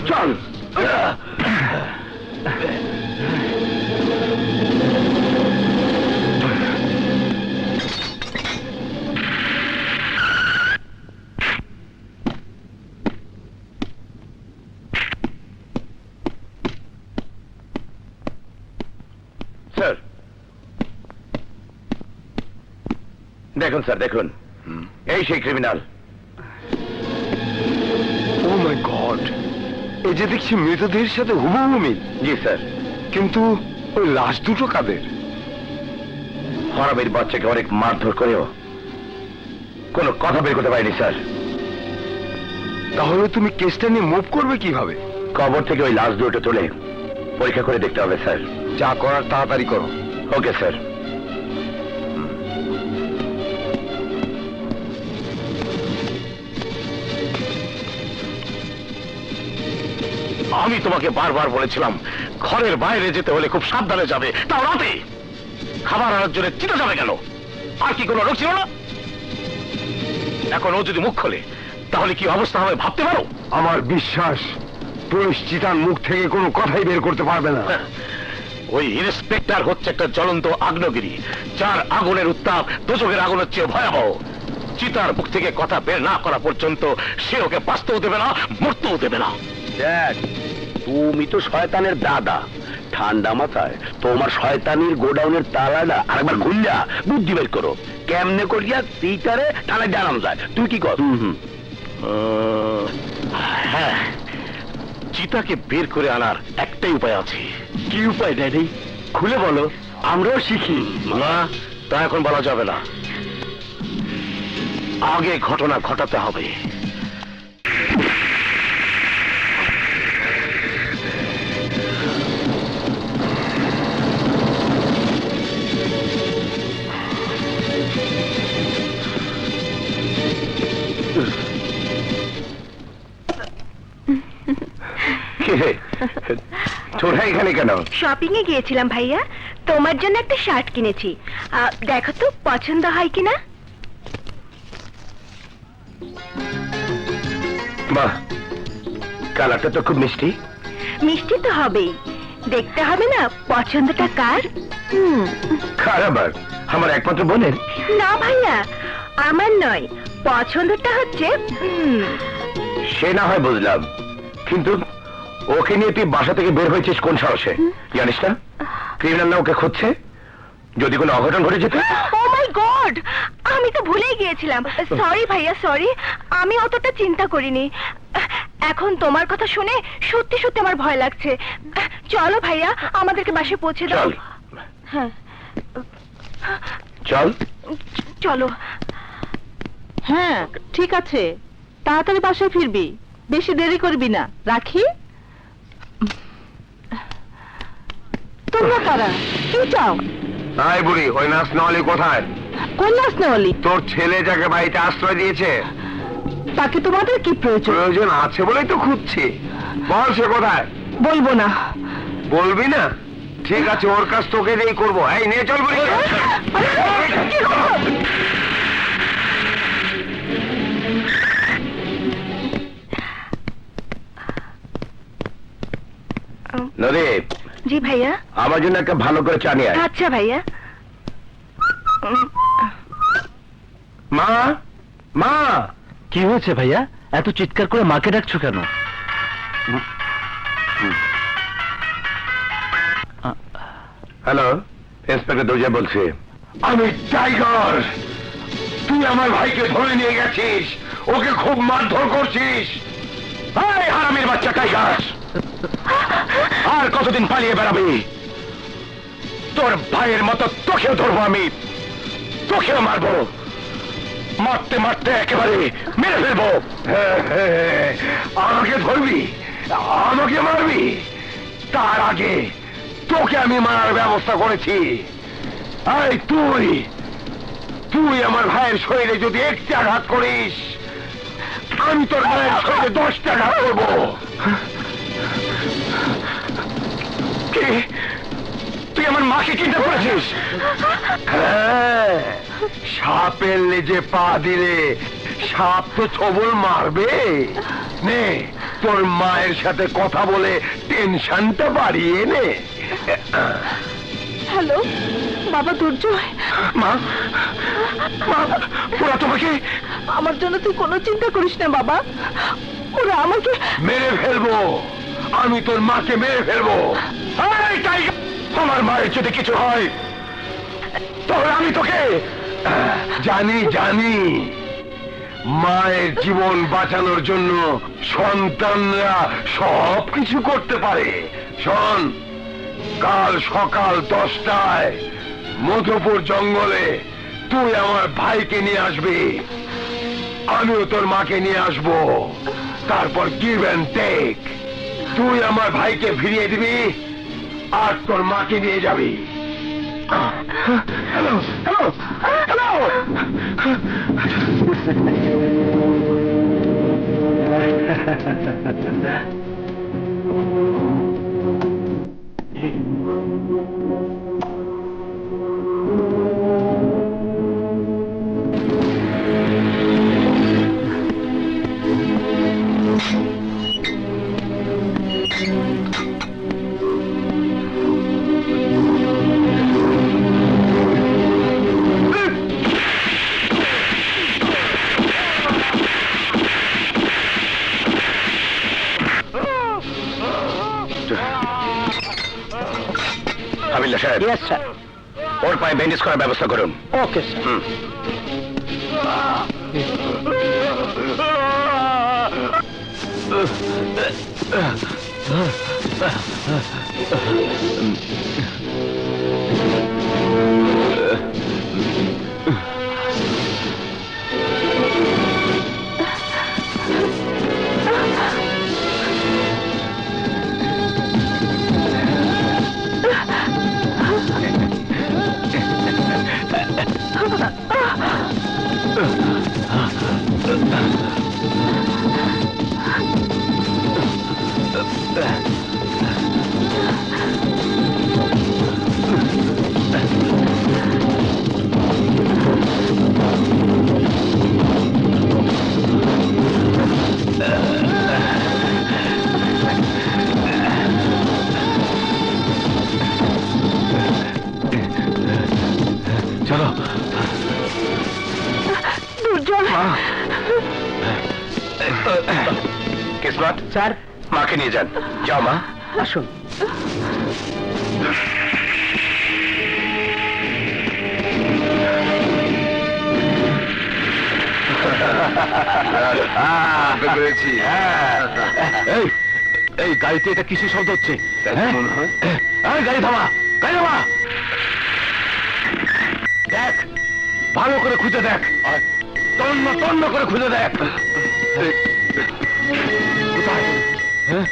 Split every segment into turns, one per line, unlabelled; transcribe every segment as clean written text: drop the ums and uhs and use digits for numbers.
চল। স্যার দেখুন, স্যার দেখুন, এই সেই ক্রিমিনাল।
ও মাই গড, এই যে দেখছি মৃতদেহের সাথে হুবহু মিল।
জি স্যার।
কিন্তু ওই লাশ দুটো কাদের?
হরামের বাচ্চাকে অনেক মারধর করেও কোনো কথা বের করতে পারিনি স্যার।
তাহলে তুমি কেসটা নিয়ে মুভ করবে কিভাবে?
কবর থেকে ওই লাশ দুটো তুলে পরীক্ষা করে দেখতে হবে স্যার।
যা করার তাড়াতাড়ি করো।
Okay sir. আমি তোমাকে বারবার বলেছিলাম ঘরের বাইরে যেতে হলে খুব সাবধানে যাবে, তাও রাতে। খাবার আনার জন্য চিন্তা যাবে কেন? আর কি কোনো লোক ছিল না? এখন ও যদি মুখ খোলে তাহলে কি অবস্থা হবে ভাবতে পারো?
আমার বিশ্বাস পুলিশ চিতার মুখ থেকে কোনো কথাই বের করতে পারবে না।
ওই ইন্সপেক্টর হচ্ছে একটা জ্বলন্ত আগ্নেয়গিরি, যার আগুনের উত্তাপ দোজখের আগুনের চেয়ে ভয়াবহ। চিতার মুখ থেকে কথা বের না করা পর্যন্ত সে ওকে বাঁচতেও দেবে না, মরতেও দেবে না।
দেখ, তুমি তো শয়তানের দাদা। ঠান্ডা মাথায় তোমার শয়তানির গোডাউনের তালাটা আরেকবার খুললা বুদ্ধি বের করো। কেমনে করিয়া তিতারে টানা জানাম যায়, তুই কি কর?
হ্যাঁ, চিতাকে বের করে আনার একটাই উপায় আছে।
কি উপায় ড্যাডি? খুলে বলো, আমরাও শিখি।
না, তা এখন বলা যাবে না। আগে ঘটনা ঘটাতে হবে। তোরা এখানে কেন?
শপিং এ গিয়েছিলাম ভাইয়া, তোমার জন্য একটা শার্ট কিনেছি। দেখো তো পছন্দ হয় কিনা।
বাহ, কালারটা তো খুব মিষ্টি।
মিষ্টি তো হবেই, দেখতে হবে না পছন্দটা কার।
খারাপ? আমার একমাত্র বোনের?
না ভাইয়া, আমার নয়, পছন্দটা হচ্ছে
সে না হয় বুঝলাম, কিন্তু ওকে নিয়ে তুই বাসা থেকে বের হয়েছিস কোন সাহসে? জানিস না ক্রিমিনাল না ওকে খুঁজছে? যদি কোনো অঘটন ঘটে যেত।
ও মাই গড, আমি তো ভুলেই গিয়েছিলাম। সরি ভাইয়া, সরি, আমি অতটা চিন্তা করিনি। এখন তোমার কথা শুনে সত্যি সত্যি আমার ভয় লাগছে। চলো ভাইয়া, আমাদেরকে বাসে পৌঁছে দাও।
চল।
হ্যাঁ
চল।
চলো।
হ্যাঁ ঠিক আছে, তাড়াতাড়ি বাসায় ফিরবি, বেশি দেরি করবি না। রাখি। তোমরা কারা? কি চাও?
তাই বুড়ি, ওই নাচ নলি কোথায়?
কোন নাচ নেওয়ালি?
তোর ছেলে যাকে বাড়িতে আশ্রয় দিয়েছে।
তাকে তোমাদের কি প্রয়োজন?
প্রয়োজন আছে বলেই তো খুঁজছি। বল সে কোথায়?
বলবো না।
বলবি না? ঠিক আছে, ওর কাজ তোকে দিয়েই করবো। এই নিয়ে চল বুড়ি।
নদী,
জি ভাইয়া।
আমার জন্য একটা ভালো করে চা নিয়ে আয়।
আচ্ছা ভাইয়া।
মা, মা।
কি হয়েছে ভাইয়া? এত চিৎকার করে মাকে ডাকছো কেন?
হ্যালো, ইন্সপেক্টর দৌজা বলছি।
আমি টাইগার। তুই আমার ভাইকে ধরে নিয়ে গেছিস, ওকে খুব মারধর করছিস।
এই হারামির বাচ্চা টাইগার, আর কতদিন পালিয়ে বেড়াবি? তোর ভাইয়ের মতো তোকেও ধরবো আমি, তোকেও মারবো। মারতে মারতে একেবারে মেরে ফেলবো।
আমাকে ধরবি, আমাকে মারবি? তার আগে তোকে আমি মারার ব্যবস্থা করেছি। এই তুই তুই আমার ভাইয়ের শরীরে যদি একটি আঘাত করিস, আমি তোর ভাইয়ের শরীরে 10টা আঘাত করবো।
কি? তুই আমার মাকে কিডন্যাপ করেছিস?
হ্যাঁ, সাপের লেজে পা দিলে সাপ তো ছবল মারবে। নে, তোর মায়ের সাথে কথা বলে টেনশনটা বাড়িয়ে নে।
হ্যালো বাবা দুর্জয়,
মা, মা, ওরা তোমাকে
আমার জন্য তুই কোনো চিন্তা করিস না বাবা, ওরা আমাকে
মেরে ফেলবো। আমি তোর মাকে মেরে ফেলবো। এই টাইগার, আমার মায়ের যদি কিছু হয় তবে আমি তোকে জানি জানি মায়ের জীবন বাঁচানোর জন্য সন্তানরা সব কিছু করতে পারে। শোন, কাল সকাল 10টায় মধুপুর জঙ্গলে তুই আমার ভাইকে নিয়ে আসবি, আমিও তোর মাকে নিয়ে আসবো। তারপর গিভ অ্যান্ড টেক, তুই আমার ভাইকে ফিরিয়ে দিবি আর তোর মাকে নিয়ে যাবি। হ্যালো হ্যালো হ্যালো,
হাবিলদার সাহেব,
ইয়েস স্যার।
ওর পায়ে ব্যান্ডেজ করার ব্যবস্থা করুন।
Okay sir.
হুম।
চলো।
দুর্জয়
কিসমত
স্যার,
মাকে নিয়ে যান। যাও মা।
আসুন।
পেরেছি।
এই এই গাড়িতে এটা কিসের শব্দ হচ্ছে?
মনে হয়
এই গাড়ি থামা, গাড়ি থামা। দেখ, ভালো করে খুঁজে দেখ, তন্ন তন্ন করে খুঁজে দেখ। কোথায়? হ্যাঁ?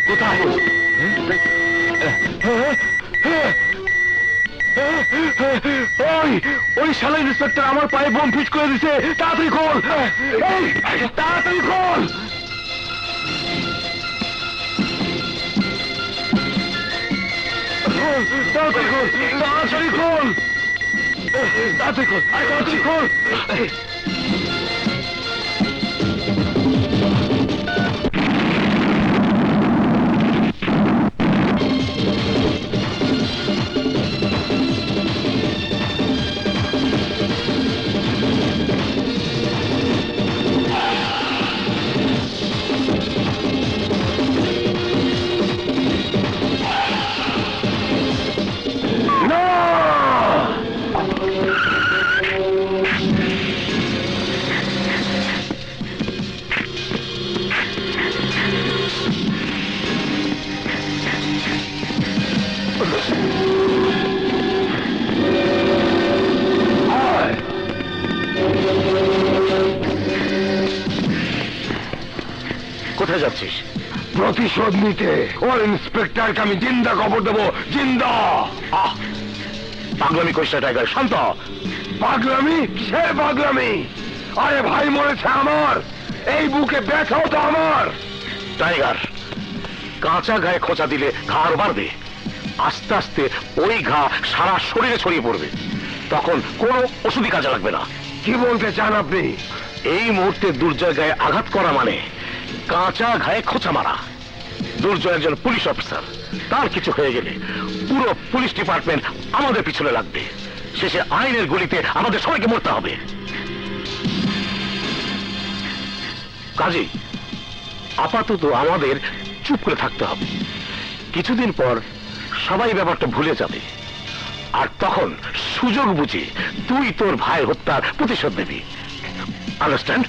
কোথায়? ওই ওই শালা ইন্সপেক্টর আমার পায়ে বোম ফিট করে দিছে। তাড়াতাড়ি খোল, এই, তাড়াতাড়ি খোল। তাড়াতাড়ি খোল, তাড়াতাড়ি খোল, তাড়াতাড়ি খোল, আরে তাড়াতাড়ি খোল। কোথায় যাচ্ছিস?
প্রতিশোধ নিতে। ওর ইন্সপেক্টরকে আমি জিন্দা খবর দেবো, জিন্দা।
আহ, পাগলামি করিস না টাইগার, শান্ত।
পাগলামি? সে পাগলামি? আরে ভাই মরেছে আমার, এই বুকে ব্যথাও তো আমার।
টাইগার, কাঁচা গায়ে খোঁচা দিলে ঘা আরো বাড়বে। আস্তে আস্তে ওই ঘা সারা শরীরে ছড়িয়ে পড়বে, তখন কোনো ওষুধই কাজে লাগবে না।
কি বলতে চান আপনি?
এই মুহূর্তে দুর্জয় গায়ে আঘাত করা মানে কাঁচা ঘায়ে খোঁচা মারা। দুর্জয় একজন পুলিশ অফিসার, তার কিছু হয়ে গেলে পুরো পুলিশ ডিপার্টমেন্ট আমাদের পিছনে লাগবে। শেষে আইনের গুলিতে আমাদের সবাইকে মরতে হবে। কাজেই আপাতত আমাদের চুপ করে থাকতে হবে। কিছুদিন পর সবাই ব্যাপারটা ভুলে যাবে, আর তখন সুযোগ বুঝে তুই তোর ভাই হত্যার প্রতিশোধ নেবি। আন্ডারস্ট্যান্ড?